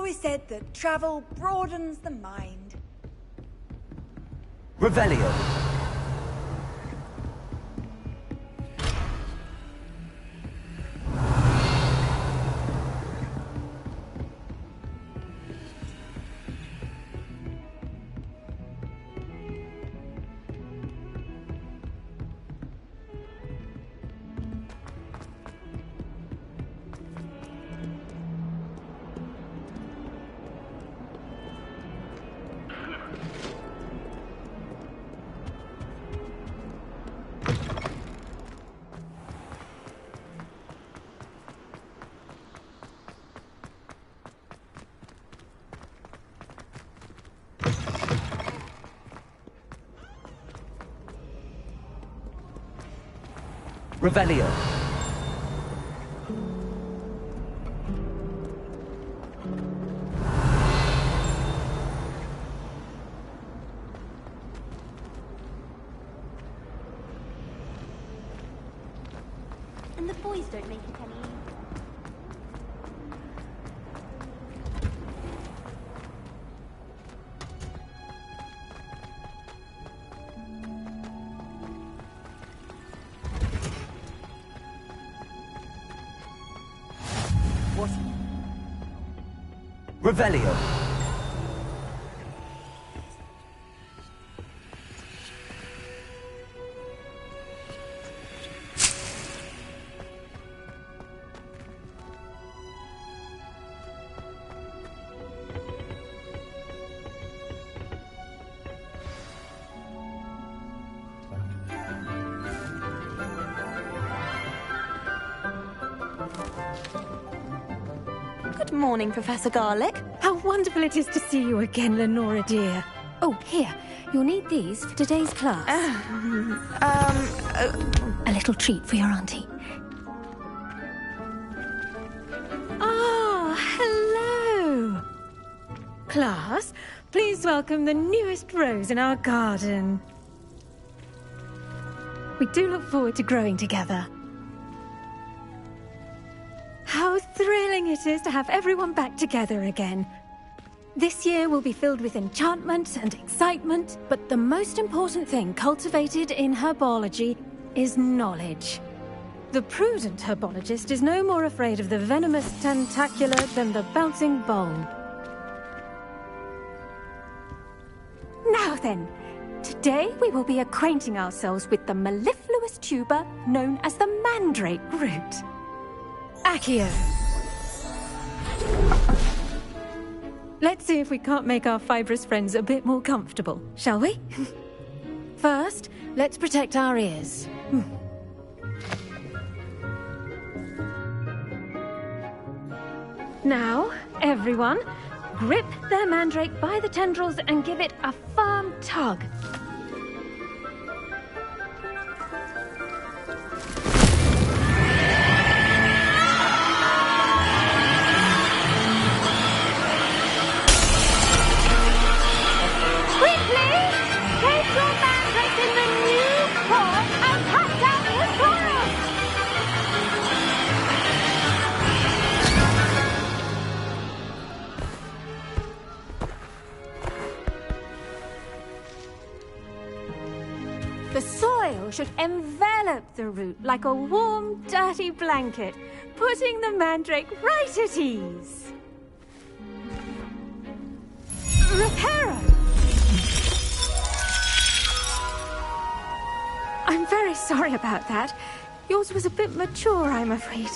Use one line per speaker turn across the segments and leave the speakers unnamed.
always said that travel broadens the mind.
Revelio. Revelio.
And the boys don't make it any.
Revelio.
Good morning, Professor Garlick. How wonderful it is to see you again, Lenora dear. Oh, here. You'll need these for today's class. A little treat for your auntie. Ah, hello. Class, please welcome the newest rose in our garden. We do look forward to growing together. How thrilling it is to have everyone back together again. This year will be filled with enchantment and excitement, but the most important thing cultivated in herbology is knowledge. The prudent herbologist is no more afraid of the venomous tentacula than the bouncing bulb. Now then, today we will be acquainting ourselves with the mellifluous tuber known as the mandrake root. Accio. Let's see if we can't make our fibrous friends a bit more comfortable, shall we? First, let's protect our ears. Now, everyone, grip their mandrake by the tendrils and give it a firm tug. Should envelop the root like a warm, dirty blanket, putting the mandrake right at ease. Reparo! I'm very sorry about that. Yours was a bit mature, I'm afraid.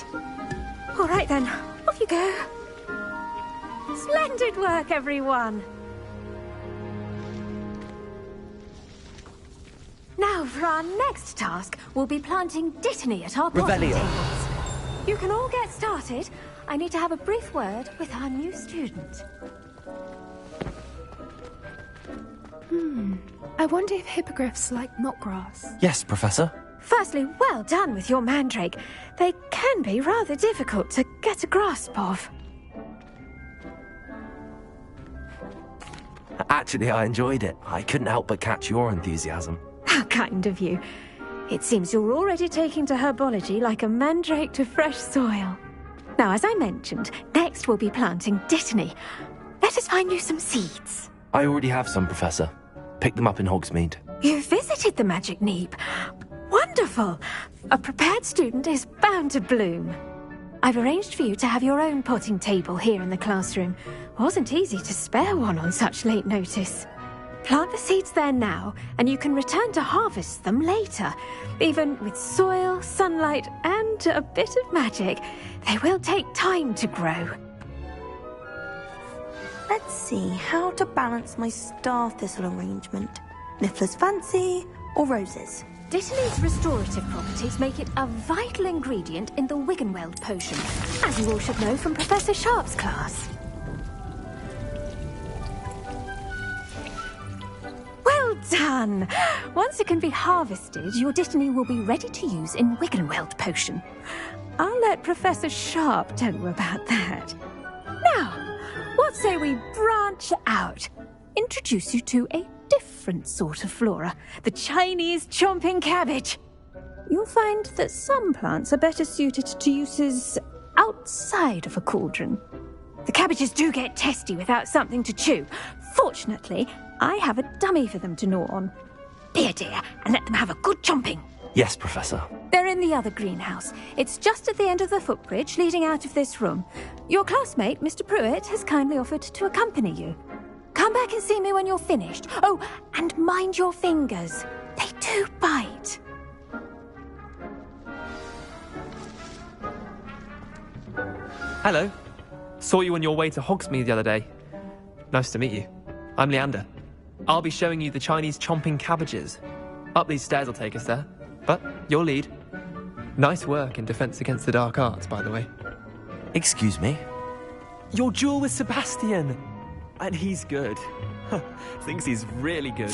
All right then, off you go. Splendid work, everyone. Now, for our next task, we'll be planting dittany at our bottom tables. You can all get started. I need to have a brief word with our new student.
I wonder if hippogriffs like knotgrass.
Yes, Professor.
Firstly, well done with your mandrake. They can be rather difficult to get a grasp of.
Actually, I enjoyed it. I couldn't help but catch your enthusiasm.
How kind of you. It seems you're already taking to herbology like a mandrake to fresh soil. Now, as I mentioned, next we'll be planting Dittany. Let us find you some seeds.
I already have some, Professor. Picked them up in Hogsmeade.
You visited the Magic Neep. Wonderful! A prepared student is bound to bloom. I've arranged for you to have your own potting table here in the classroom. Wasn't easy to spare one on such late notice. Plant the seeds there now, and you can return to harvest them later. Even with soil, sunlight, and a bit of magic, they will take time to grow.
Let's see how to balance my star thistle arrangement. Niffler's fancy or roses?
Dittany's restorative properties make it a vital ingredient in the Wiggenweld potion, as you all should know from Professor Sharp's class. Well done! Once it can be harvested, your Dittany will be ready to use in Wiggenweld potion. I'll let Professor Sharp tell you about that. Now, what say we branch out? Introduce you to a different sort of flora, the Chinese chomping cabbage. You'll find that some plants are better suited to uses outside of a cauldron. The cabbages do get testy without something to chew. Fortunately, I have a dummy for them to gnaw on. Be a dear and let them have a good chomping.
Yes, Professor.
They're in the other greenhouse. It's just at the end of the footbridge leading out of this room. Your classmate, Mr. Pruitt, has kindly offered to accompany you. Come back and see me when you're finished. Oh, and mind your fingers. They do bite.
Hello. Saw you on your way to Hogsmeade the other day. Nice to meet you. I'm Leander. I'll be showing you the Chinese chomping cabbages. Up these stairs will take us there. But you'll lead. Nice work in Defense Against the Dark Arts, by the way.
Excuse me?
Your duel with Sebastian! And he's good. Thinks he's really good.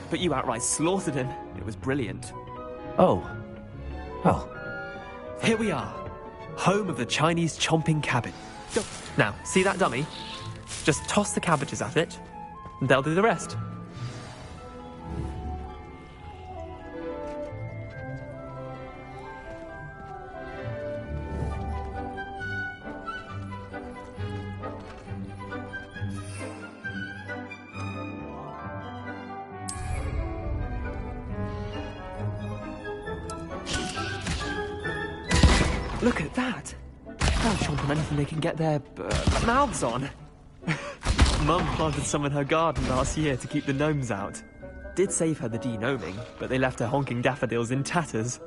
But you outright slaughtered him. It was brilliant.
Oh. Well.
Here we are. Home of the Chinese chomping cabbage. Now, see that dummy? Just toss the cabbages at it, and they'll do the rest. Look at that! They'll chomp on anything they can get their mouths on. Mum planted some in her garden last year to keep the gnomes out. Did save her the de-gnoming, but they left her honking daffodils in tatters.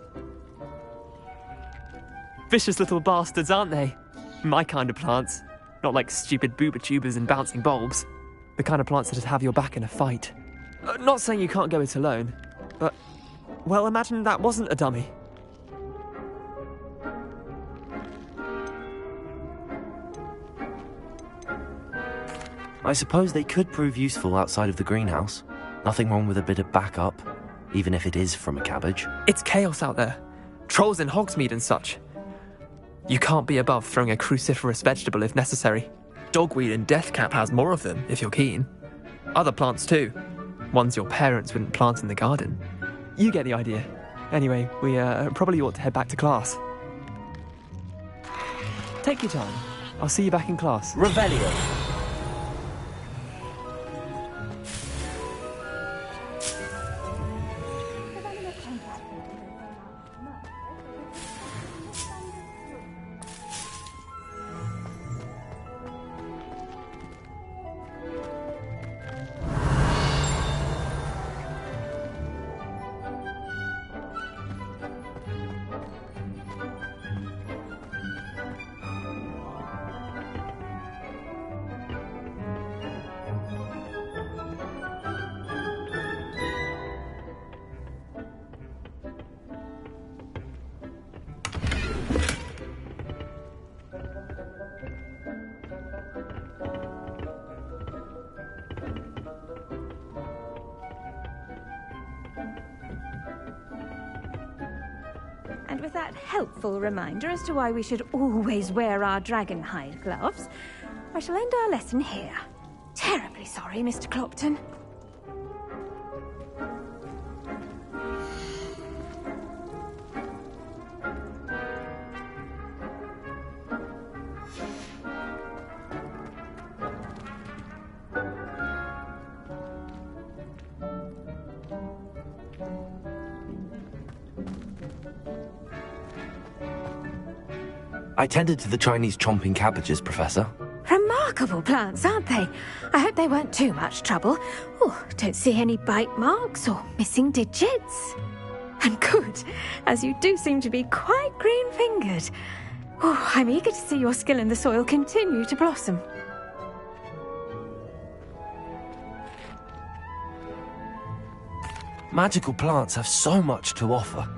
Vicious little bastards, aren't they? My kind of plants. Not like stupid booba tubers and bouncing bulbs. The kind of plants that'd have your back in a fight. Not saying you can't go it alone, but... well, imagine that wasn't a dummy.
I suppose they could prove useful outside of the greenhouse. Nothing wrong with a bit of backup, even if it is from a cabbage.
It's chaos out there. Trolls in Hogsmeade and such. You can't be above throwing a cruciferous vegetable if necessary. Dogweed and deathcap has more of them, if you're keen. Other plants too. Ones your parents wouldn't plant in the garden. You get the idea. Anyway, we probably ought to head back to class. Take your time. I'll see you back in class.
Revelio.
And with that helpful reminder as to why we should always wear our dragon hide gloves, I shall end our lesson here. Terribly sorry, Mr. Clopton.
I tended to the Chinese chomping cabbages, Professor.
Remarkable plants, aren't they? I hope they weren't too much trouble. Oh, don't see any bite marks or missing digits. And good, as you do seem to be quite green-fingered. Oh, I'm eager to see your skill in the soil continue to blossom.
Magical plants have so much to offer.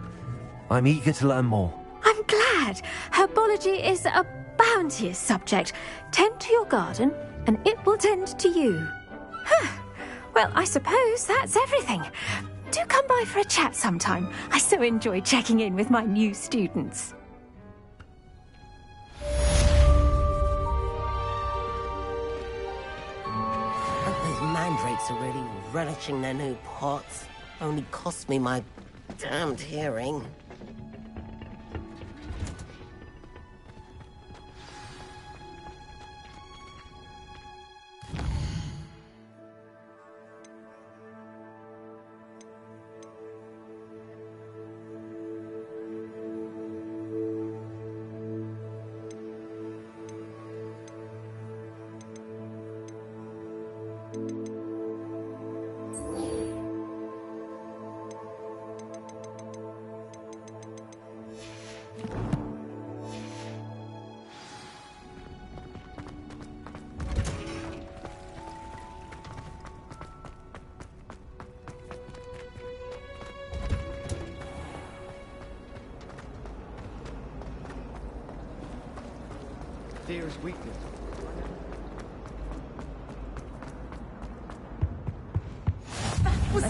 I'm eager to learn more.
I'm glad. Herbology is a bounteous subject. Tend to your garden, and it will tend to you. Well, I suppose that's everything. Do come by for a chat sometime. I so enjoy checking in with my new students.
Those mandrakes are really relishing their new pots. Only cost me my damned hearing.
Fear is weakness.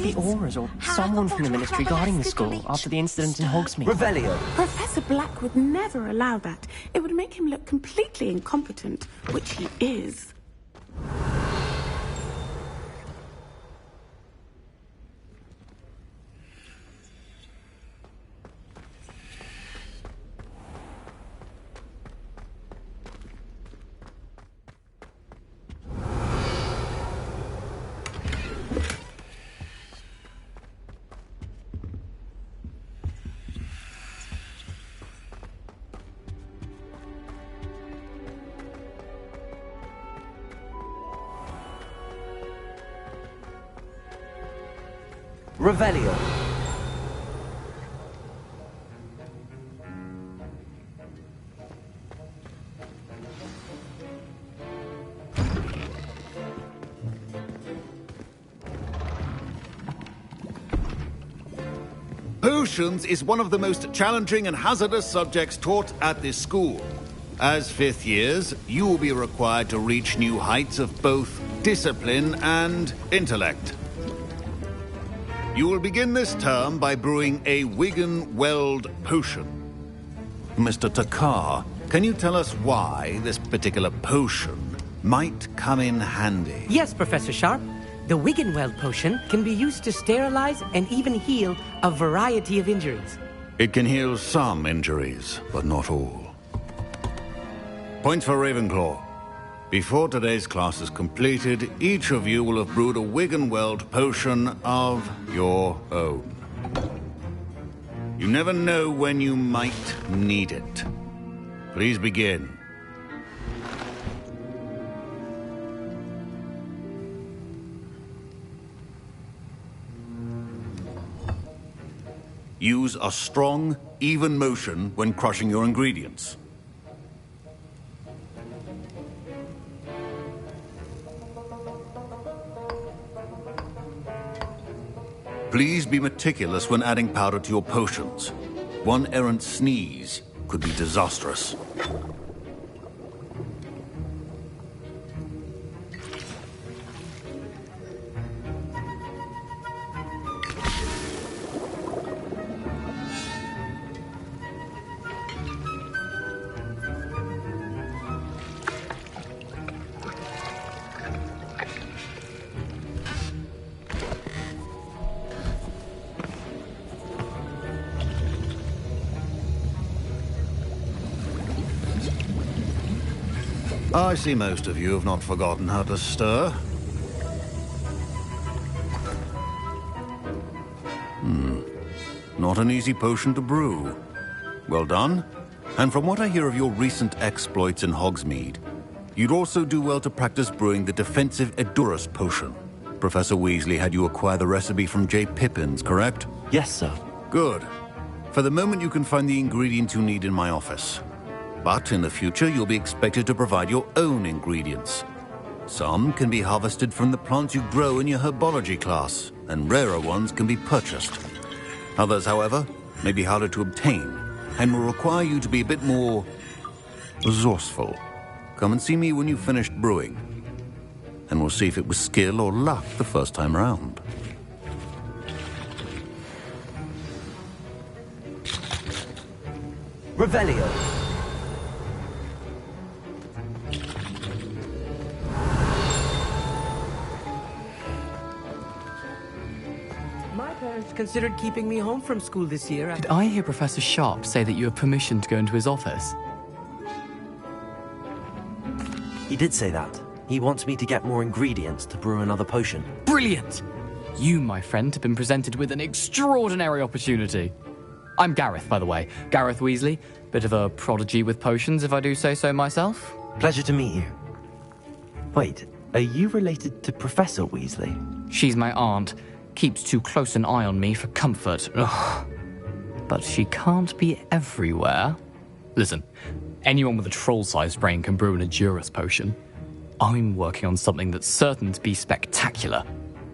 The Auras or someone from the Ministry guarding the school after the incident in Hogsmeade.
Revelio.
Professor Black would never allow that. It would make him look completely incompetent, which he is.
Revelio.
Potions is one of the most challenging and hazardous subjects taught at this school. As fifth years, you will be required to reach new heights of both discipline and intellect. You will begin this term by brewing a Wigan-Weld potion. Mr. Takar, can you tell us why this particular potion might come in handy?
Yes, Professor Sharp. The Wigan-Weld potion can be used to sterilize and even heal a variety of injuries.
It can heal some injuries, but not all. Point for Ravenclaw. Before today's class is completed, each of you will have brewed a Wigan-Weld potion of your own. You never know when you might need it. Please begin. Use a strong, even motion when crushing your ingredients. Please be meticulous when adding powder to your potions. One errant sneeze could be disastrous. I see most of you have not forgotten how to stir. Not an easy potion to brew. Well done. And from what I hear of your recent exploits in Hogsmeade, you'd also do well to practice brewing the defensive Edurus potion. Professor Weasley had you acquire the recipe from J. Pippins, correct?
Yes, sir.
Good. For the moment, you can find the ingredients you need in my office. But in the future, you'll be expected to provide your own ingredients. Some can be harvested from the plants you grow in your Herbology class, and rarer ones can be purchased. Others, however, may be harder to obtain, and will require you to be a bit more resourceful. Come and see me when you've finished brewing, and we'll see if it was skill or luck the first time around.
Revelio.
My parents considered keeping me home from school this year.
Did I hear Professor Sharp say that you have permission to go into his office?
He did say that. He wants me to get more ingredients to brew another potion.
Brilliant! You, my friend, have been presented with an extraordinary opportunity. I'm Gareth, by the way. Gareth Weasley. Bit of a prodigy with potions, if I do say so myself.
Pleasure to meet you. Wait, are you related to Professor Weasley?
She's my aunt. Keeps too close an eye on me for comfort. Ugh. But she can't be everywhere. Listen, anyone with a troll-sized brain can brew an Edurus potion. I'm working on something that's certain to be spectacular.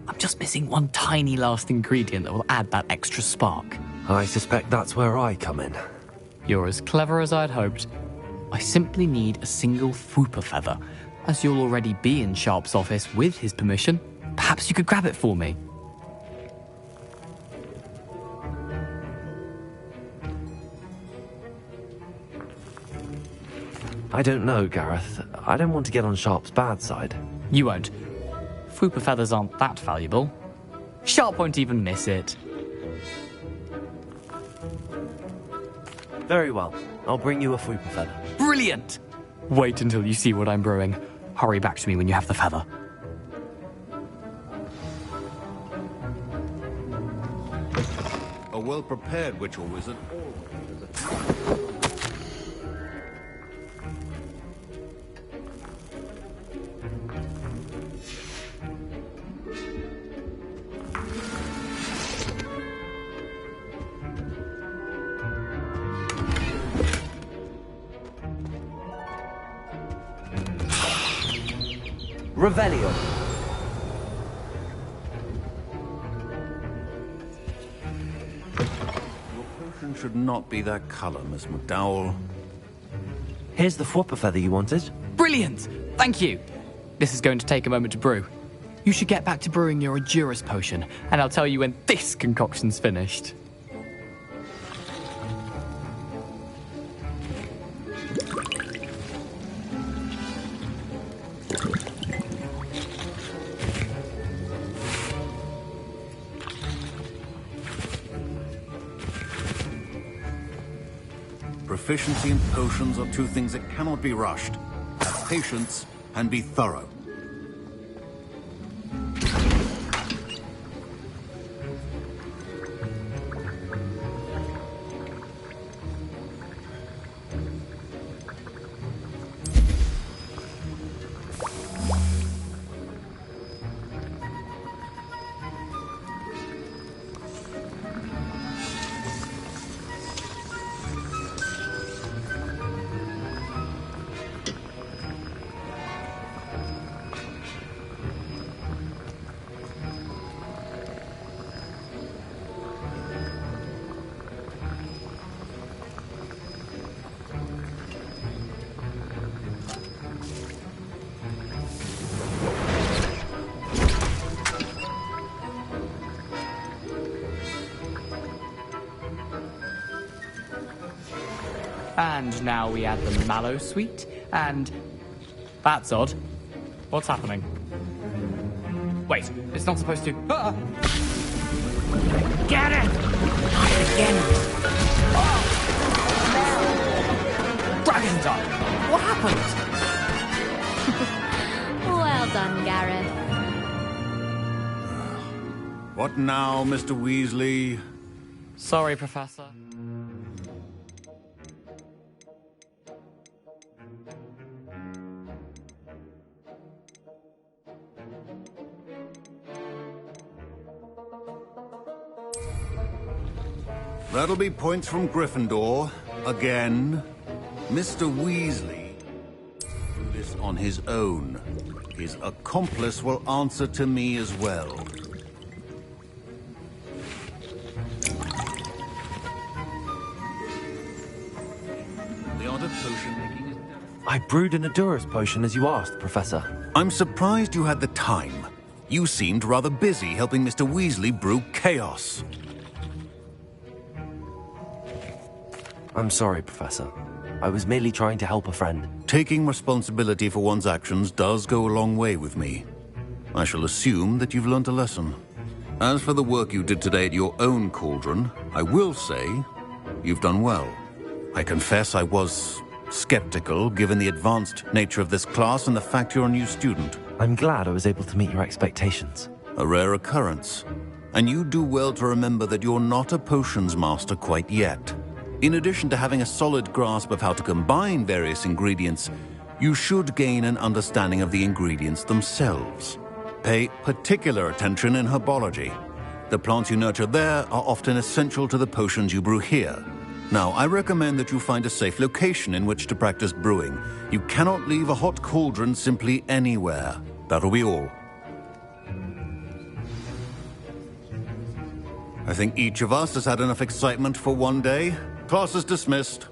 I'm just missing one tiny last ingredient that will add that extra spark.
I suspect that's where I come in.
You're as clever as I'd hoped. I simply need a single Fwooper feather. As you'll already be in Sharp's office with his permission, perhaps you could grab it for me.
I don't know, Gareth. I don't want to get on Sharp's bad side.
You won't. Fwooper feathers aren't that valuable. Sharp won't even miss it.
Very well. I'll bring you a Fwooper feather.
Brilliant! Wait until you see what I'm brewing. Hurry back to me when you have the feather.
A well-prepared witch or wizard always is a...
Revelio.
Your potion should not be that color, Miss McDowell.
Here's the Fwooper feather you wanted.
Brilliant! Thank you. This is going to take a moment to brew. You should get back to brewing your Edurus potion, and I'll tell you when this concoction's finished.
Proficiency in potions are two things that cannot be rushed. Have patience and be thorough.
And now we add the mallow sweet, and... That's odd. What's happening? Wait, it's not supposed to... Ah!
Get it! Not again.
Oh! Dragon Dog! What happened?
Well done, Gareth.
What now, Mr. Weasley?
Sorry, Professor.
That'll be points from Gryffindor. Again. Mr. Weasley do this on his own. His accomplice will answer to me as well. The art of potion making is...
I brewed an Adurus potion as you asked, Professor.
I'm surprised you had the time. You seemed rather busy helping Mr. Weasley brew chaos.
I'm sorry, Professor. I was merely trying to help a friend.
Taking responsibility for one's actions does go a long way with me. I shall assume that you've learnt a lesson. As for the work you did today at your own cauldron, I will say you've done well. I confess I was skeptical, given the advanced nature of this class and the fact you're a new student.
I'm glad I was able to meet your expectations.
A rare occurrence. And you do well to remember that you're not a potions master quite yet. In addition to having a solid grasp of how to combine various ingredients, you should gain an understanding of the ingredients themselves. Pay particular attention in herbology. The plants you nurture there are often essential to the potions you brew here. Now, I recommend that you find a safe location in which to practice brewing. You cannot leave a hot cauldron simply anywhere. That'll be all. I think each of us has had enough excitement for one day. Class is dismissed.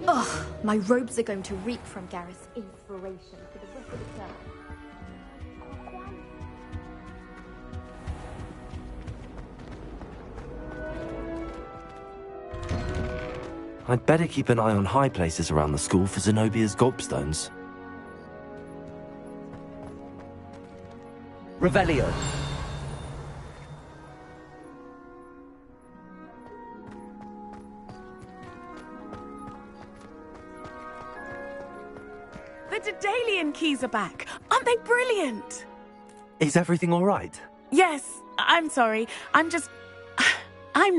Ugh, my robes are going to reek from Gareth's inspiration for the rest of the term.
I'd better keep an eye on high places around the school for Zenobia's gobstones.
Revelio.
The Daedalian keys are back. Aren't they brilliant?
Is everything all right?
Yes, I'm sorry. I'm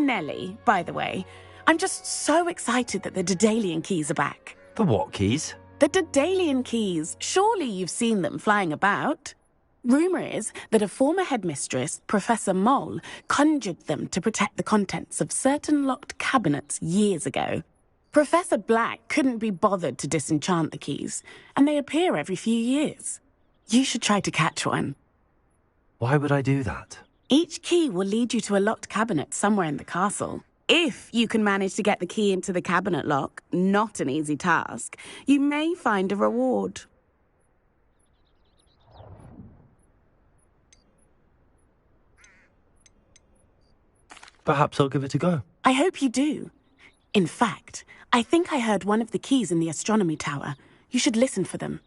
Nellie, by the way. I'm just so excited that the Daedalian keys are back.
The what keys?
The Daedalian keys. Surely you've seen them flying about. Rumour is that a former headmistress, Professor Moll, conjured them to protect the contents of certain locked cabinets years ago. Professor Black couldn't be bothered to disenchant the keys, and they appear every few years. You should try to catch one.
Why would I do that?
Each key will lead you to a locked cabinet somewhere in the castle. If you can manage to get the key into the cabinet lock, not an easy task, you may find a reward.
Perhaps I'll give it a go.
I hope you do. In fact, I think I heard one of the keys in the astronomy tower. You should listen for them.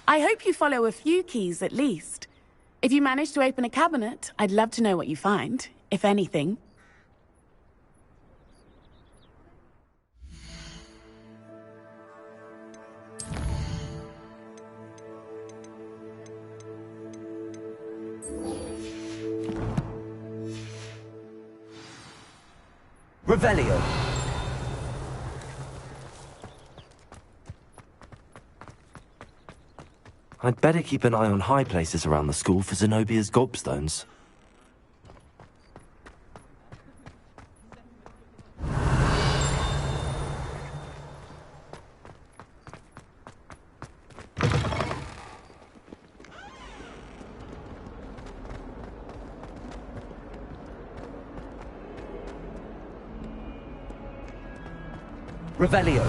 I hope you follow a few keys at least. If you manage to open a cabinet, I'd love to know what you find, if anything.
Revelio. I'd better keep an eye on high places around the school for Zenobia's gobstones. Revelio.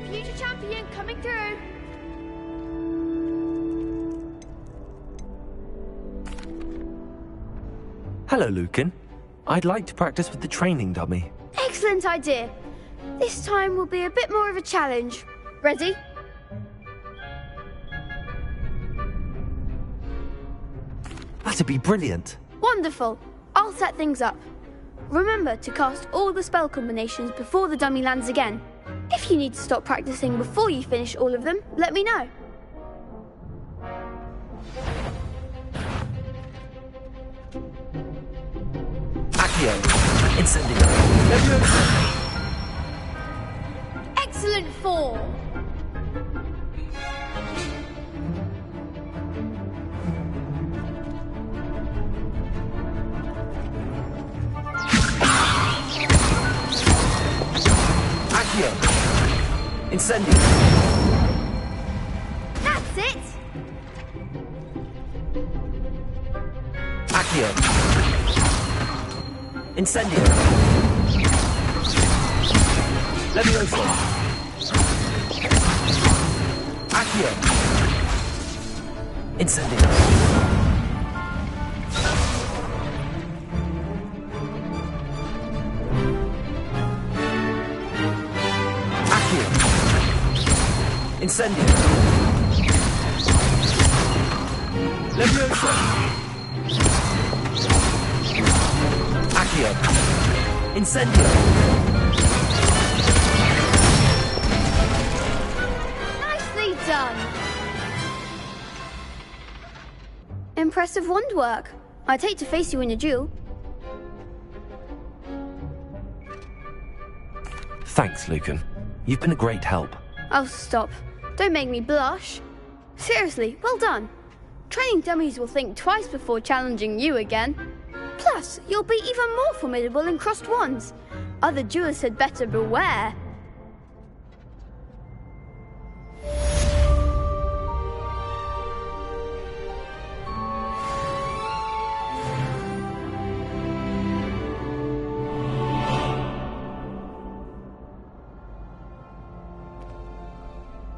Future champion coming through.
Hello, Lucan. I'd like to practice with the training dummy.
Excellent idea. This time will be a bit more of a challenge. Ready?
That'd be brilliant.
Wonderful. I'll set things up. Remember to cast all the spell combinations before the dummy lands again. If you need to stop practicing before you finish all of them, let me know.
Accio. Incendio.
Excellent form.
Accio. Incendio.
That's it.
Accio. Incendio. Levioso. Accio. Incendio. Accio. Incendio. Levioso. Accio. Incendio.
Nicely done. Impressive wand work. I'd hate to face you in a duel.
Thanks, Lucan. You've been a great help.
Oh, stop. Don't make me blush. Seriously, well done. Training dummies will think twice before challenging you again. Plus, you'll be even more formidable in crossed wands. Other duelists had better beware.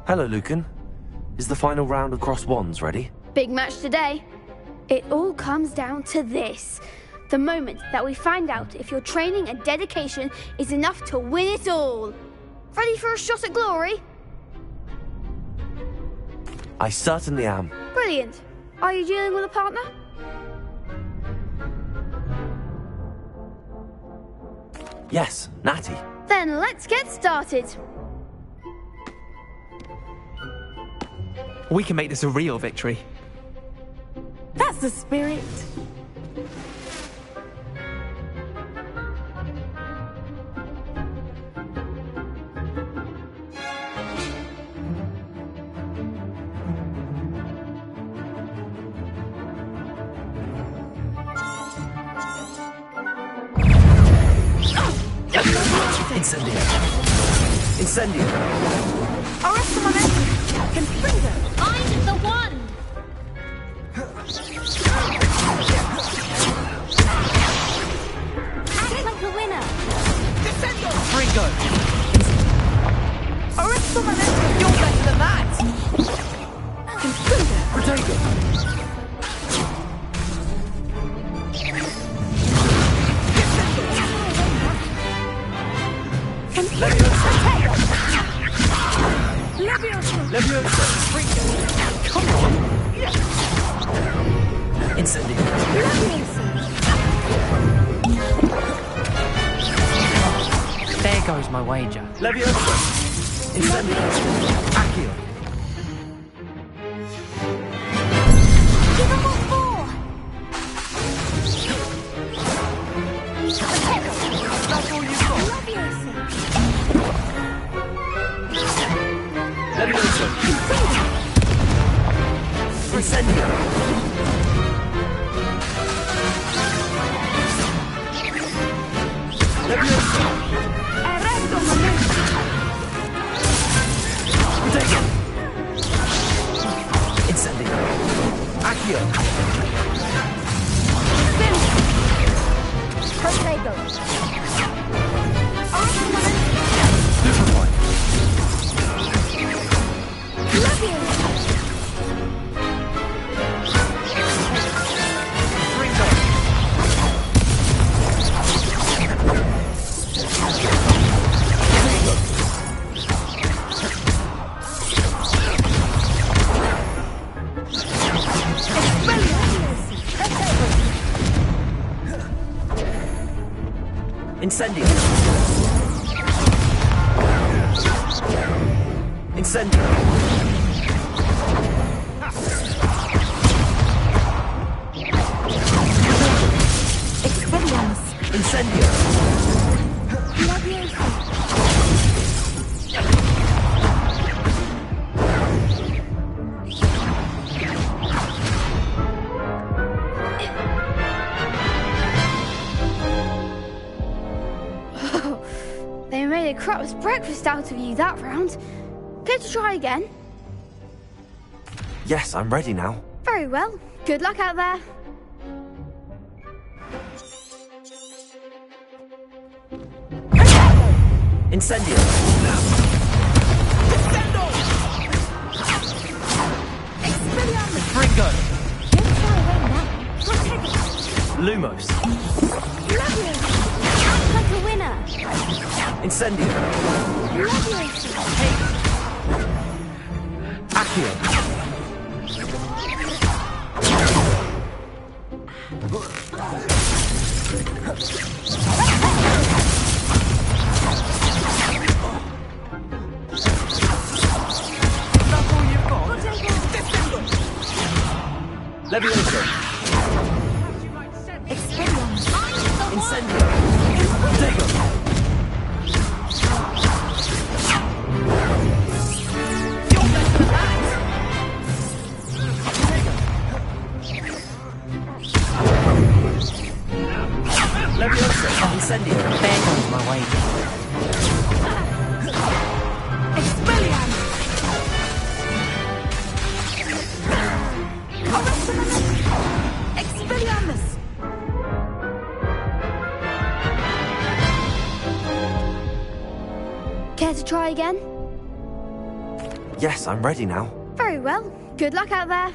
Hello, Lucan. Is the final round of cross wands ready?
Big match today. It all comes down to this. The moment that we find out if your training and dedication is enough to win it all. Ready for a shot at glory?
I certainly am.
Brilliant. Are you dealing with a partner?
Yes, Natty.
Then let's get started.
We can make this a real victory.
That's the spirit.
Incendio! Incendio!
Arrest momentum! Confringo!
Find the one! Act like a winner!
Descendo!
Fringo!
Arrest momentum!
You're better than that!
Confringo!
Protego! Leviosa! Come on! Incendio!
There goes my wager.
Leviosa! Incendio! Accio!
Give them all four!
That's all you've got! Leviosa! Incendio! Leviosa!
Arresto momentum!
Protego! Incendio! Accio!
Protego!
Lubrify! Incendio! Incendio!
Expelliarmus!
Incendio!
They made a crap's breakfast out of you that round. Care to try again?
Yes, I'm ready now.
Very well. Good luck out there.
Incendio!
Fringo!
Lumos!
Act like a winner!
Incendio! Accio! Leviosa!
Expelliarmus!
Incendio! Protego! Leviosa! Incendio!
There goes my wager.
Expelliarmus! Expelliarmus!
Care to try again?
Yes, I'm ready now.
Very well. Good luck out there.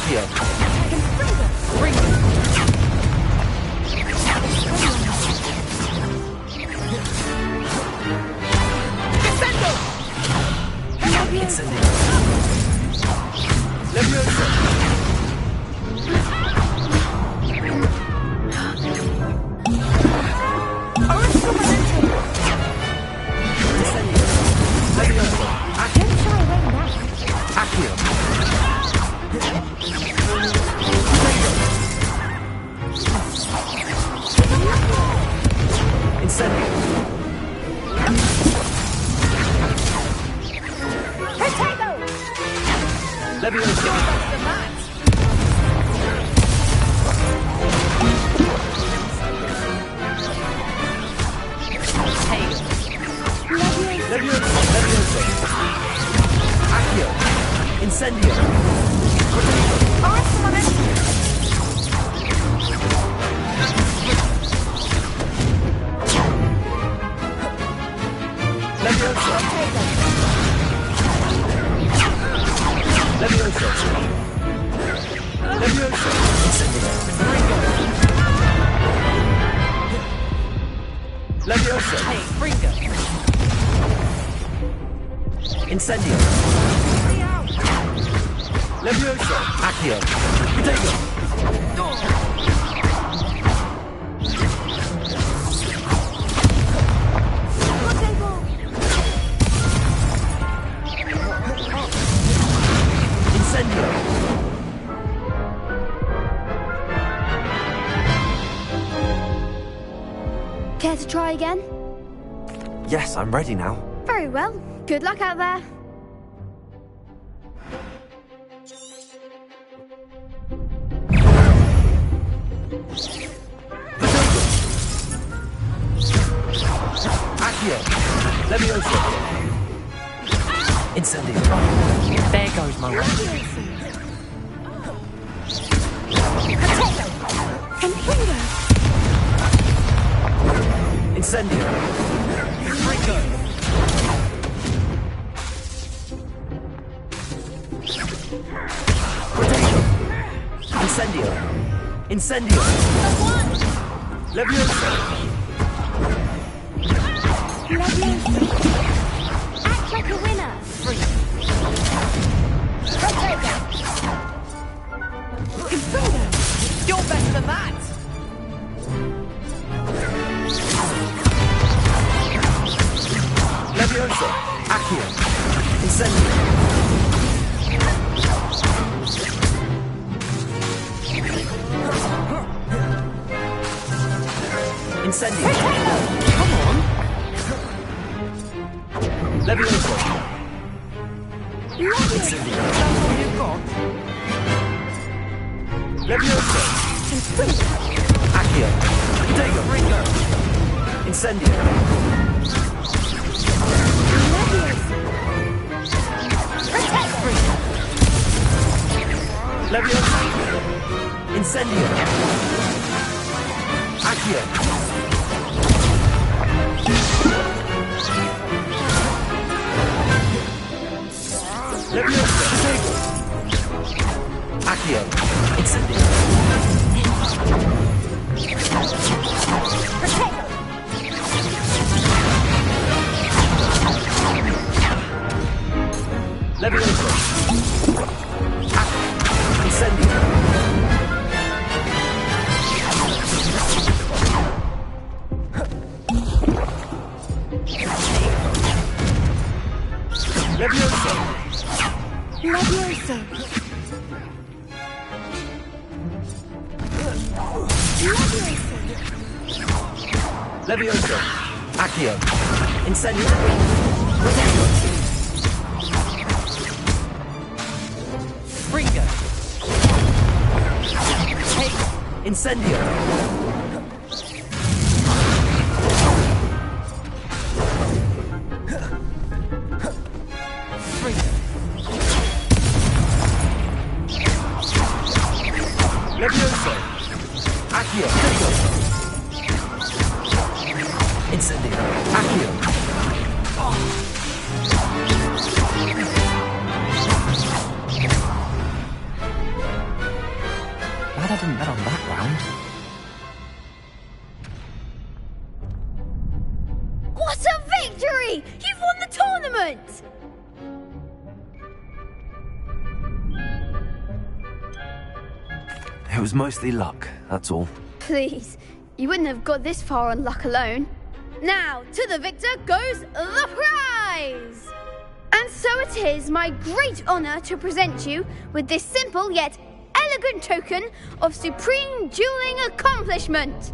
Accio. Incendio. Levioso. Incendio. Levioso. Accio. Protego. Incendio.
Care to try again?
Yes, I'm ready now.
Very well. Good luck out there.
Accio. Levioso. Incendio.
There goes my way.
Incendio. Incendio. Incendio. Levioso.
Act like a winner.
You're better than that!
Levioso. Accio. Incendio. Incendio. Come on. Levioso. Incendio.
That's all you've got?
Levioso. Accio. Protego. Incendio. Levioso. Incendio. Accio. Levioso. Accio. Incendio. Levioso. Incendio. Levioso. Levioso. Accio. Incendio. Springo. Hey. Incendio. Levioso. Accio. Incendio. Accio.
victory! You've won the tournament!
It was mostly luck, that's all.
Please, you wouldn't have got this far on luck alone. Now, to the victor goes the prize! And so it is my great honor to present you with this simple yet elegant token of supreme dueling accomplishment.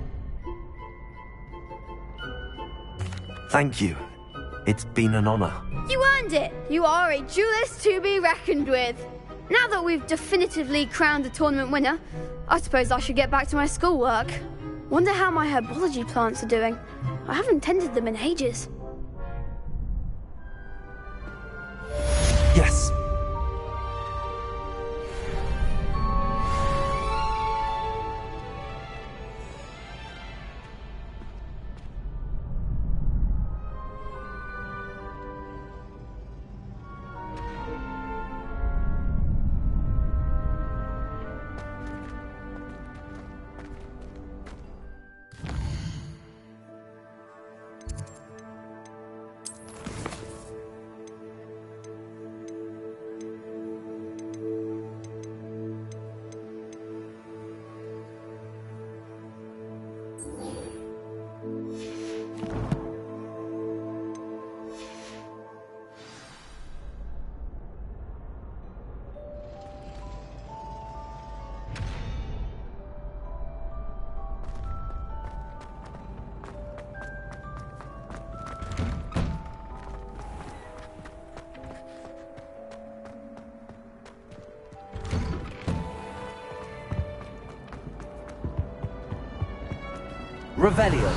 Thank you. It's been an honor.
You earned it. You are a duelist to be reckoned with. Now that we've definitively crowned the tournament winner, I suppose I should get back to my schoolwork. Wonder how my herbology plants are doing. I haven't tended them in ages.
Yes. Revelio.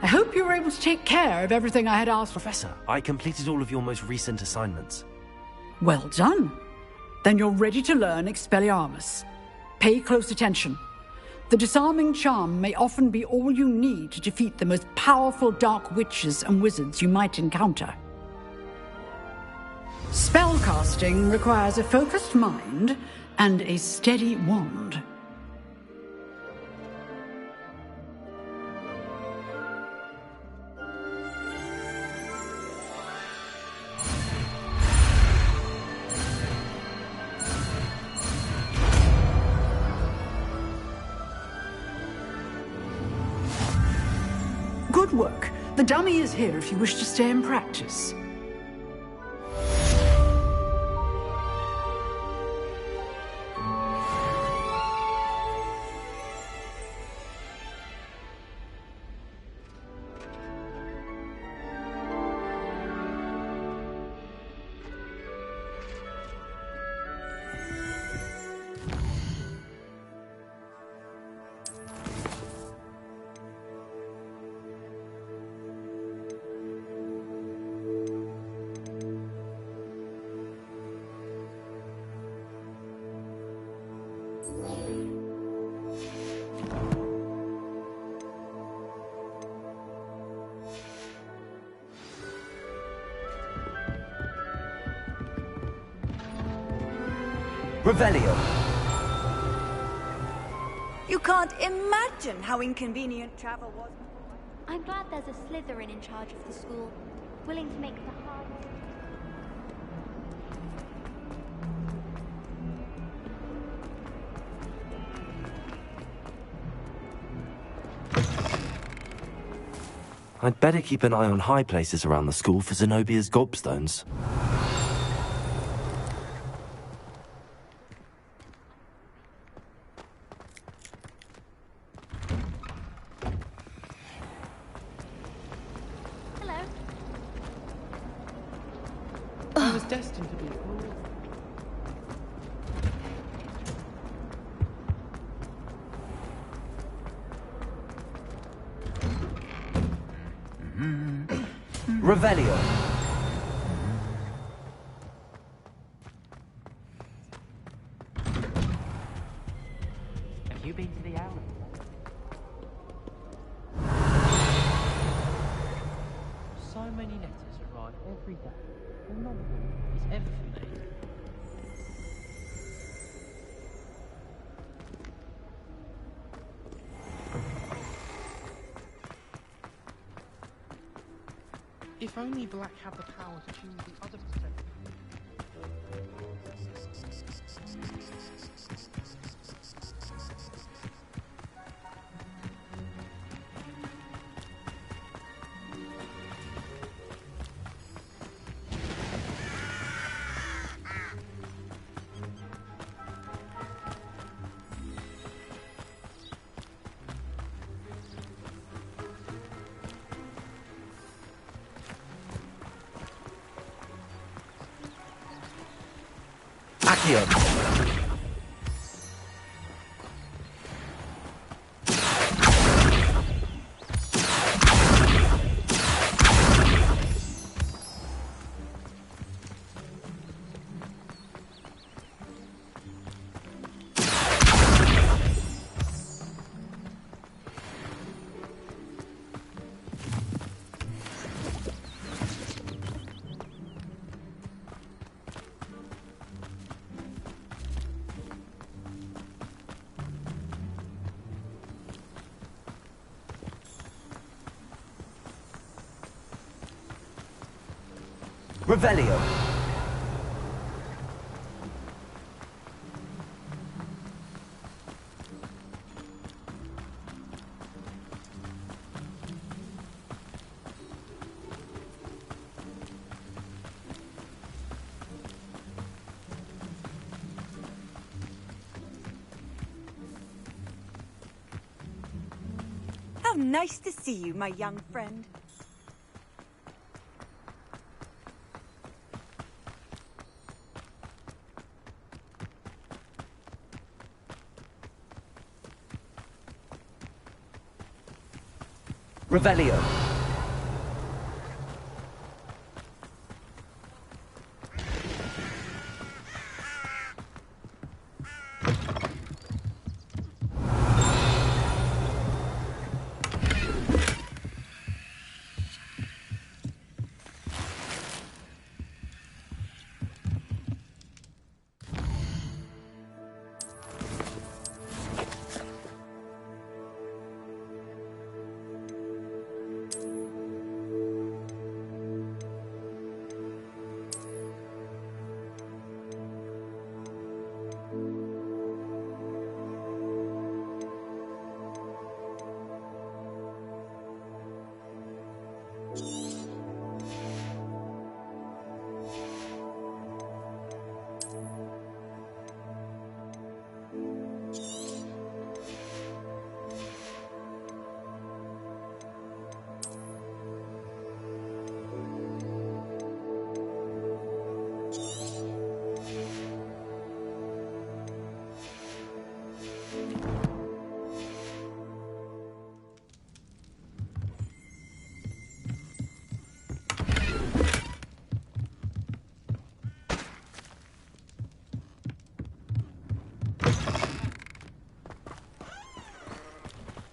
I hope you were able to take care of everything I had asked for.
Professor, I completed all of your most recent assignments.
Well done. Then you're ready to learn Expelliarmus. Pay close attention. The disarming charm may often be all you need to defeat the most powerful dark witches and wizards you might encounter. Spellcasting requires a focused mind and a steady wand. Good work. The dummy is here if you wish to stay and practice.
Revelio.
You can't imagine how inconvenient travel was.
I'm glad there's a Slytherin in charge of the school, willing to make the hard...
I'd better keep an eye on high places around the school for Zenobia's gobstones.
Hello.
I was destined to be cruel.
Revelio.
Have you been to the owl?
So many letters arrive every day, and none of them is ever for me. If only Black had the power to choose the other perspective.
Accio. Revelio.
How nice to see you, my young friend.
Revelio.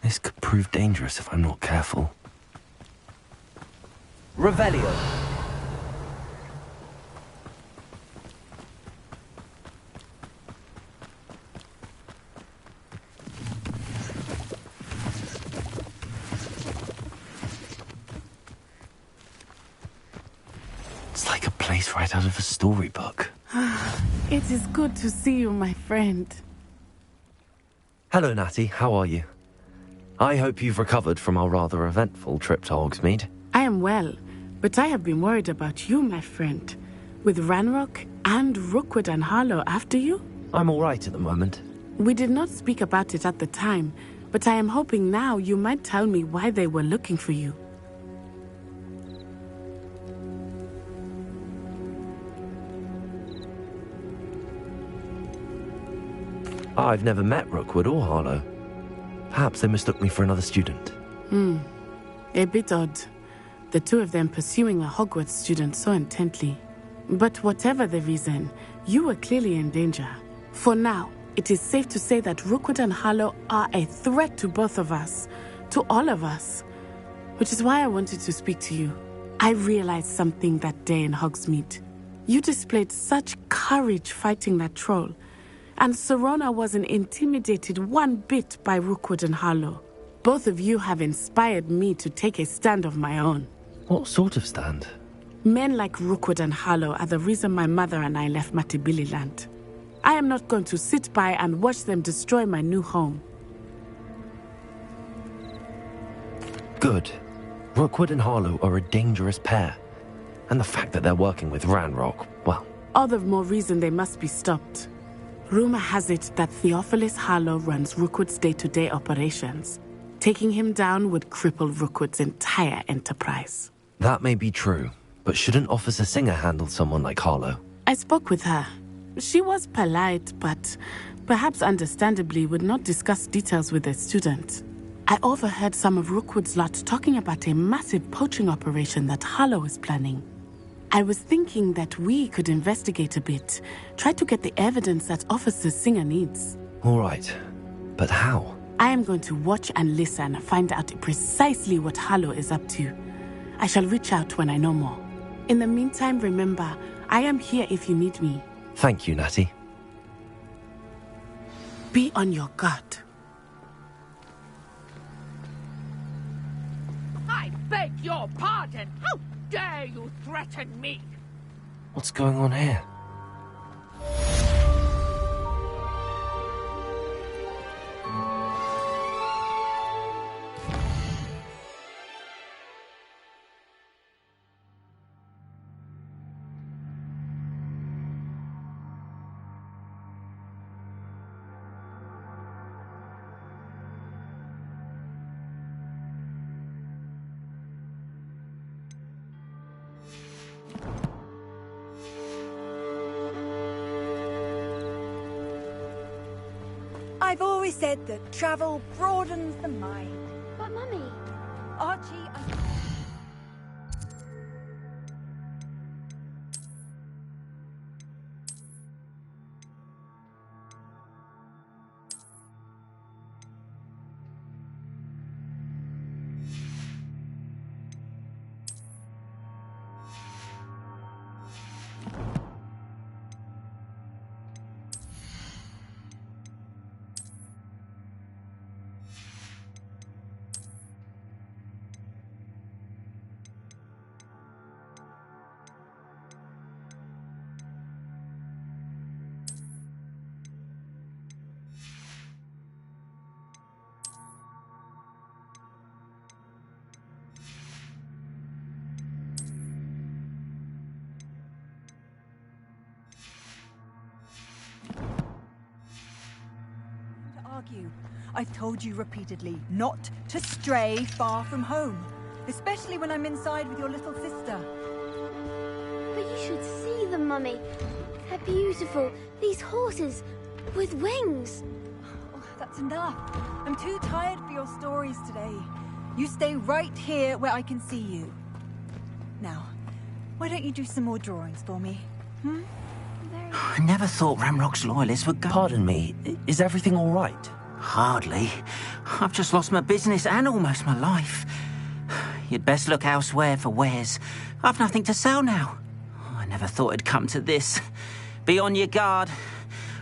This could prove dangerous if I'm not careful. Revelio. It's like a place right out of a storybook.
It is good to see you, my friend.
Hello, Natty. How are you? I hope you've recovered from our rather eventful trip to Hogsmeade.
I am well, but I have been worried about you, my friend. With Ranrock and Rookwood and Harlow after you?
I'm all right at the moment.
We did not speak about it at the time, but I am hoping now you might tell me why they were looking for you.
I've never met Rookwood or Harlow. Perhaps they mistook me for another student.
A bit odd. The two of them pursuing a Hogwarts student so intently. But whatever the reason, you were clearly in danger. For now, it is safe to say that Rookwood and Harlow are a threat to both of us. To all of us. Which is why I wanted to speak to you. I realized something that day in Hogsmeade. You displayed such courage fighting that troll. And Serona wasn't intimidated one bit by Rookwood and Harlow. Both of you have inspired me to take a stand of my own.
What sort of stand?
Men like Rookwood and Harlow are the reason my mother and I left Matibili Land. I am not going to sit by and watch them destroy my new home.
Good. Rookwood and Harlow are a dangerous pair. And the fact that they're working with Ranrock, well...
All the more reason they must be stopped. Rumor has it that Theophilus Harlow runs Rookwood's day-to-day operations. Taking him down would cripple Rookwood's entire enterprise.
That may be true, but shouldn't Officer Singer handle someone like Harlow?
I spoke with her. She was polite, but perhaps understandably would not discuss details with a student. I overheard some of Rookwood's lot talking about a massive poaching operation that Harlow is planning. I was thinking that we could investigate a bit, try to get the evidence that Officer Singer needs.
All right, but how?
I am going to watch and listen, find out precisely what Harlow is up to. I shall reach out when I know more. In the meantime, remember, I am here if you need me.
Thank you, Natty.
Be on your guard.
I beg your pardon! How dare you threaten me?
What's going on here?
I've always said that travel broadens the mind.
But, Mummy...
Archie, I've told you repeatedly not to stray far from home, especially when I'm inside with your little sister.
But you should see them, Mummy. They're beautiful. These horses with wings.
Oh, that's enough. I'm too tired for your stories today. You stay right here where I can see you. Now, why don't you do some more drawings for me?
I never thought Ranrock's loyalists would go...
Pardon me, is everything all right?
Hardly. I've just lost my business and almost my life. You'd best look elsewhere for wares. I've nothing to sell now. I never thought it'd come to this. Be on your guard.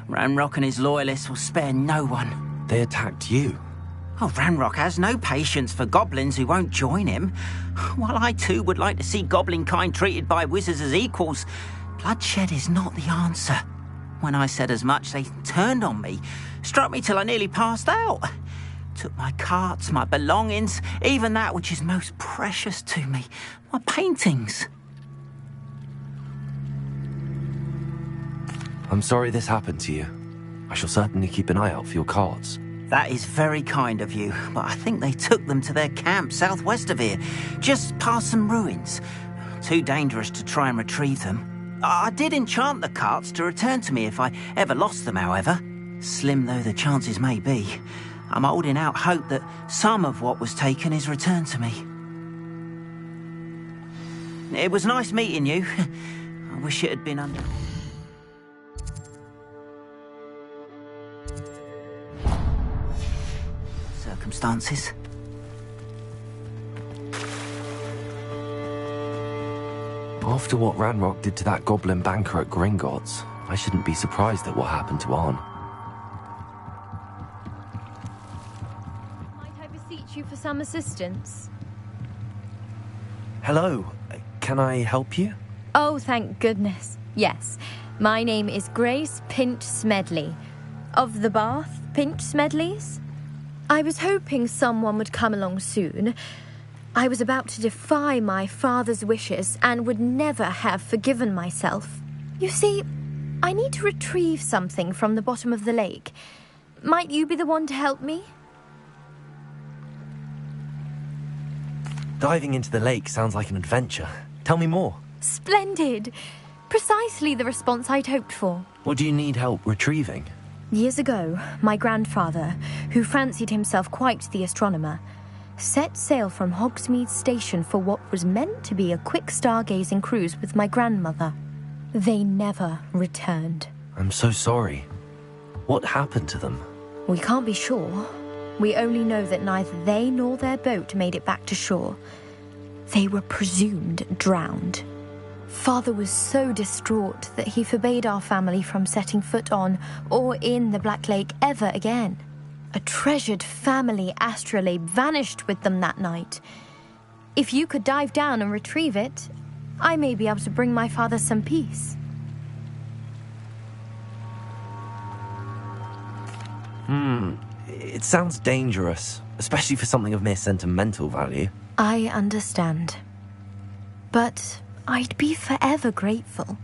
Ranrock and his loyalists will spare no one.
They attacked you?
Oh, Ranrock has no patience for goblins who won't join him. While I too would like to see goblin kind treated by wizards as equals, bloodshed is not the answer. When I said as much, they turned on me, struck me till I nearly passed out. Took my carts, my belongings, even that which is most precious to me, my paintings.
I'm sorry this happened to you. I shall certainly keep an eye out for your carts.
That is very kind of you, but I think they took them to their camp southwest of here, just past some ruins. Too dangerous to try and retrieve them. I did enchant the carts to return to me if I ever lost them, however. Slim though the chances may be, I'm holding out hope that some of what was taken is returned to me. It was nice meeting you. I wish it had been under... circumstances.
After what Ranrock did to that goblin banker at Gringotts, I shouldn't be surprised at what happened to Arn.
Might I beseech you for some assistance?
Hello, can I help you?
Oh, thank goodness. Yes, my name is Grace Pinch Smedley, of the Bath Pinch Smedleys. I was hoping someone would come along soon. I was about to defy my father's wishes and would never have forgiven myself. You see, I need to retrieve something from the bottom of the lake. Might you be the one to help me?
Diving into the lake sounds like an adventure. Tell me more.
Splendid! Precisely the response I'd hoped for.
What do you need help retrieving?
Years ago, my grandfather, who fancied himself quite the astronomer, set sail from Hogsmeade Station for what was meant to be a quick stargazing cruise with my grandmother. They never returned.
I'm so sorry. What happened to them?
We can't be sure. We only know that neither they nor their boat made it back to shore. They were presumed drowned. Father was so distraught that he forbade our family from setting foot on or in the Black Lake ever again. A treasured family astrolabe vanished with them that night. If you could dive down and retrieve it, I may be able to bring my father some peace.
It sounds dangerous, especially for something of mere sentimental value.
I understand. But I'd be forever grateful.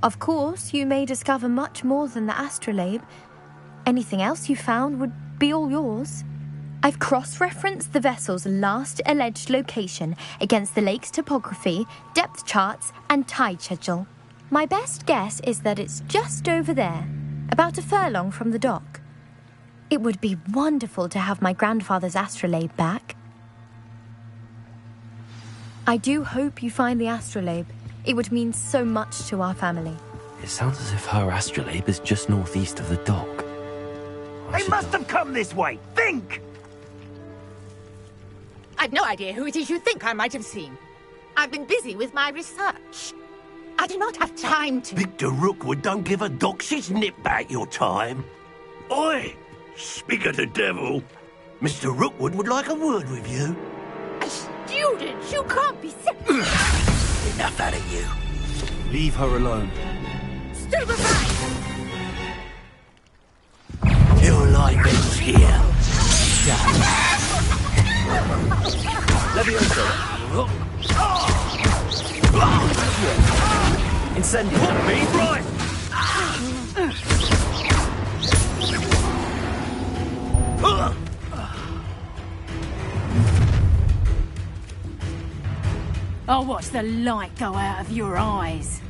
Of course, you may discover much more than the astrolabe. Anything else you found would be all yours. I've cross-referenced the vessel's last alleged location against the lake's topography, depth charts, and tide schedule. My best guess is that it's just over there, about a furlong from the dock. It would be wonderful to have my grandfather's astrolabe back. I do hope you find the astrolabe. It would mean so much to our family.
It sounds as if her astrolabe is just northeast of the dock.
They must have come this way! Think!
I've no idea who it is you think I might have seen. I've been busy with my research. I do not have time to...
Victor Rookwood don't give a doxy's nip back your time. Oi! Speak of the devil. Mr. Rookwood would like a word with you.
Students, you can't be sick.
Enough out of you.
Leave her alone.
Stupefy!
Your life ends here.
Levioso. Incendio.
Put me right!
I'll watch the light go out of your eyes.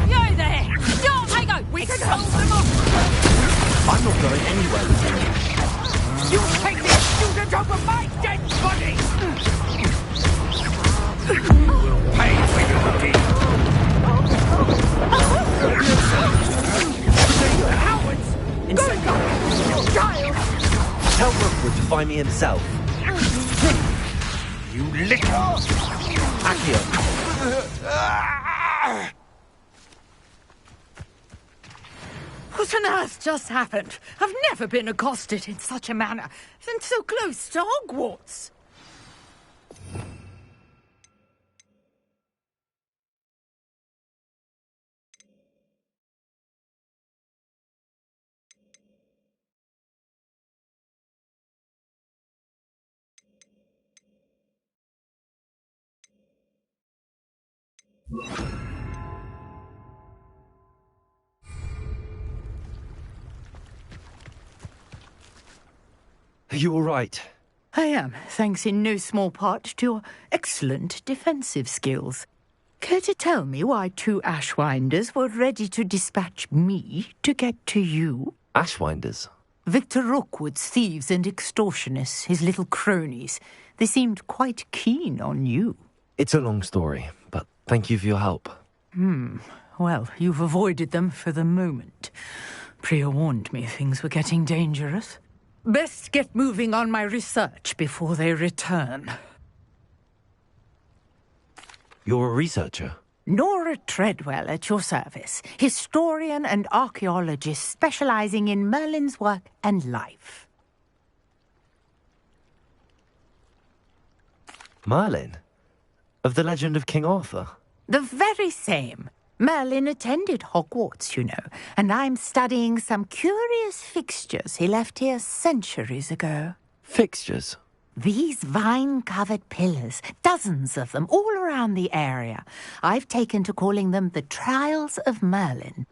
You there! Don't I go! We can hold them off!
I'm not going anywhere.
You take this student over my dead body!
We'll pay for your deed.
Cowards!
Incendio.
Child!
Tell Rookwood to find me himself.
You licker!
Accio.
What on earth just happened? I've never been accosted in such a manner, and so close to Hogwarts.
Are you all right?
I am, thanks in no small part to your excellent defensive skills. Care to tell me why 2 Ashwinders were ready to dispatch me to get to you?
Ashwinders?
Victor Rookwood's thieves and extortionists, his little cronies. They seemed quite keen on you.
It's a long story, but thank you for your help.
Well, you've avoided them for the moment. Priya warned me things were getting dangerous. Best get moving on my research before they return.
You're a researcher?
Nora Treadwell at your service, historian and archaeologist specializing in Merlin's work and life.
Merlin? Of the legend of King Arthur?
The very same. Merlin attended Hogwarts, you know, and I'm studying some curious fixtures he left here centuries ago.
Fixtures?
These vine-covered pillars, dozens of them, all around the area. I've taken to calling them the Trials of Merlin.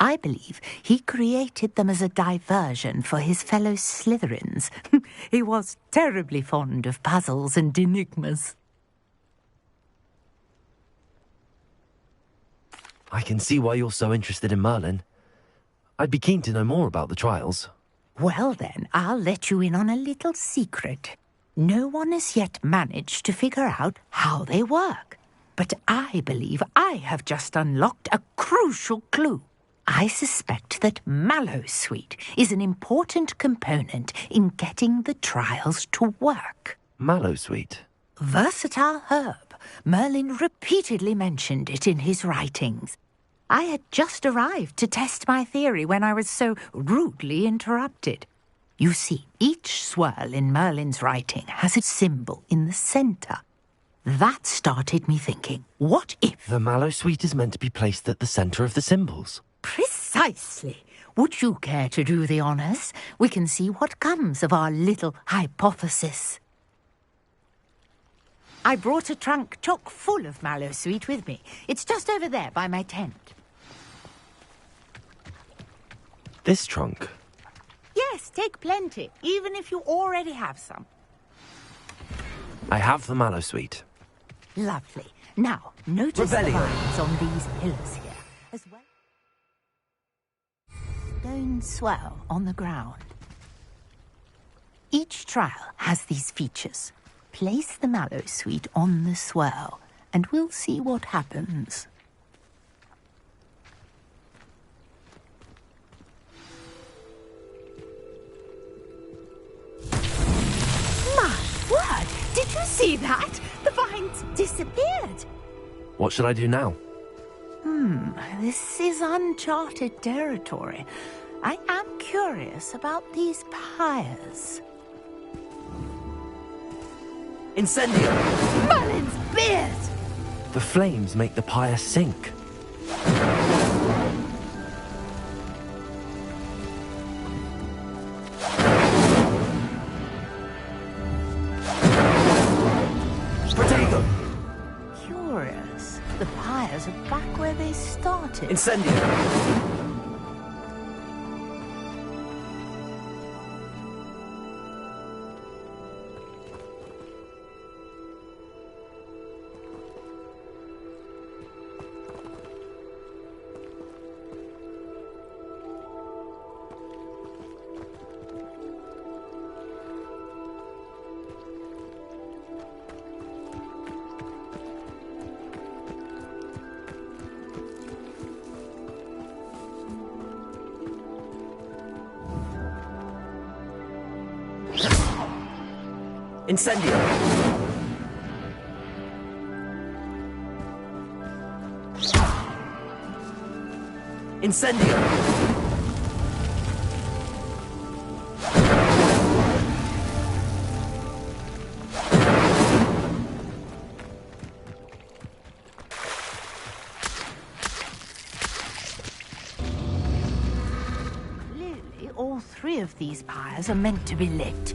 I believe he created them as a diversion for his fellow Slytherins. He was terribly fond of puzzles and enigmas.
I can see why you're so interested in Merlin. I'd be keen to know more about the trials.
Well then, I'll let you in on a little secret. No one has yet managed to figure out how they work. But I believe I have just unlocked a crucial clue. I suspect that Mallowsweet is an important component in getting the trials to work.
Mallowsweet?
Versatile herb. Merlin repeatedly mentioned it in his writings. I had just arrived to test my theory when I was so rudely interrupted. You see, each swirl in Merlin's writing has a symbol in the centre. That started me thinking, what if...
The Mallowsweet is meant to be placed at the centre of the symbols.
Precisely. Would you care to do the honours? We can see what comes of our little hypothesis. I brought a trunk chock full of Mallowsweet with me. It's just over there by my tent.
This trunk?
Yes, take plenty, even if you already have some.
I have the Mallowsweet.
Lovely. Now, notice the lines on these pillars here, as well as stone swell on the ground. Each trial has these features. Place the Mallowsweet on the swirl, and we'll see what happens. My word! Did you see that? The vines disappeared.
What should I do now?
This is uncharted territory. I am curious about these pyres.
Incendio!
Merlin's beard!
The flames make the pyre sink. Protego!
Curious. The pyres are back where they started.
Incendio! Incendio!
Incendio!
Clearly, all three of these pyres are meant to be lit.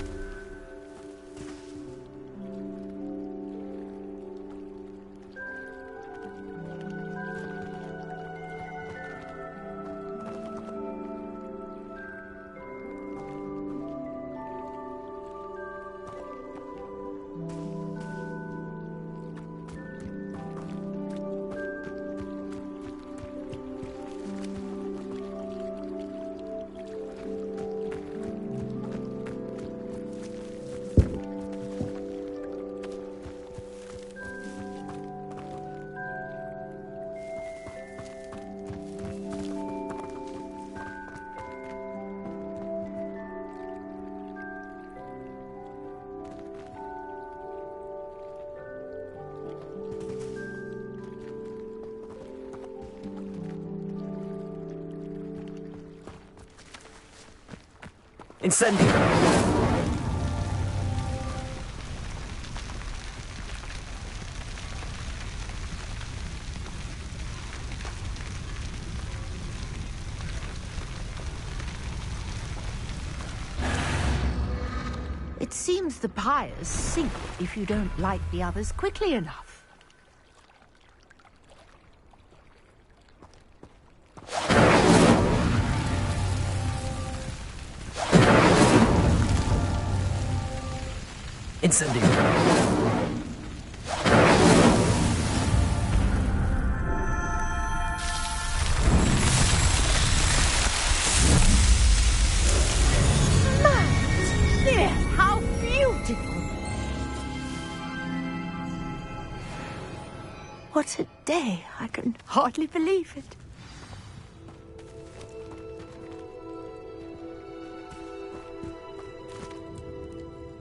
Incendio!
It seems the pyres sink if you don't light the others quickly enough.
Incendio!
There, how beautiful! What a day! I can hardly believe it.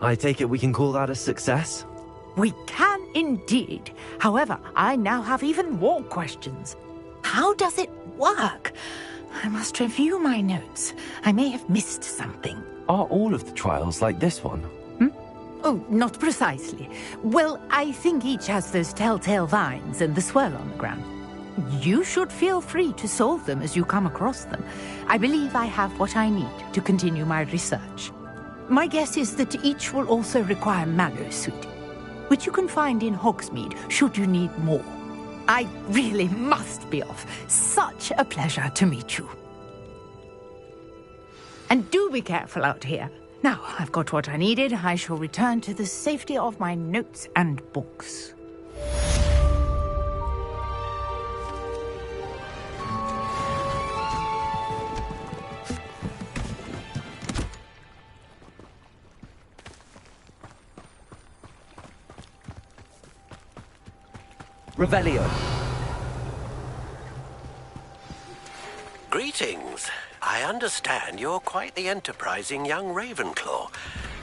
I take it we can call that a success?
We can indeed. However, I now have even more questions. How does it work? I must review my notes. I may have missed something.
Are all of the trials like this one?
Oh, not precisely. Well, I think each has those telltale vines and the swirl on the ground. You should feel free to solve them as you come across them. I believe I have what I need to continue my research. My guess is that each will also require mallow suit, which you can find in Hogsmeade should you need more. I really must be off. Such a pleasure to meet you. And do be careful out here. Now, I've got what I needed. I shall return to the safety of my notes and books.
Revelio.
Greetings. I understand you're quite the enterprising young Ravenclaw.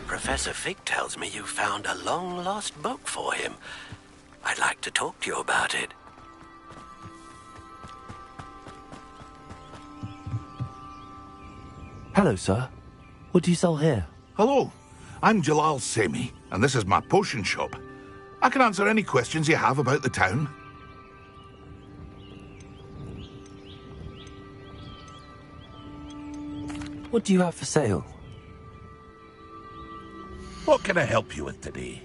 Professor Fig tells me you found a long-lost book for him. I'd like to talk to you about it.
Hello, sir. What do you sell here?
Hello. I'm Jalal Semi, and this is my potion shop. I can answer any questions you have about the town.
What do you have for sale?
What can I help you with today?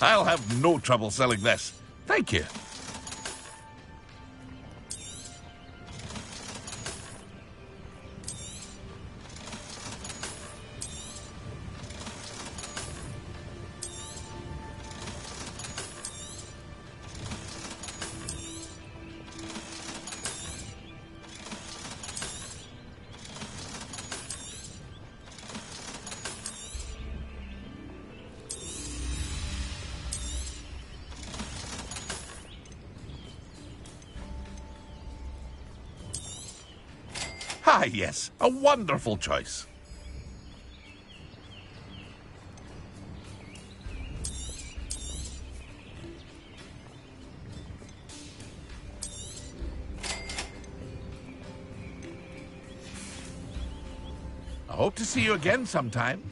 I'll have no trouble selling this. Thank you. Ah, yes, a wonderful choice. I hope to see you again sometime.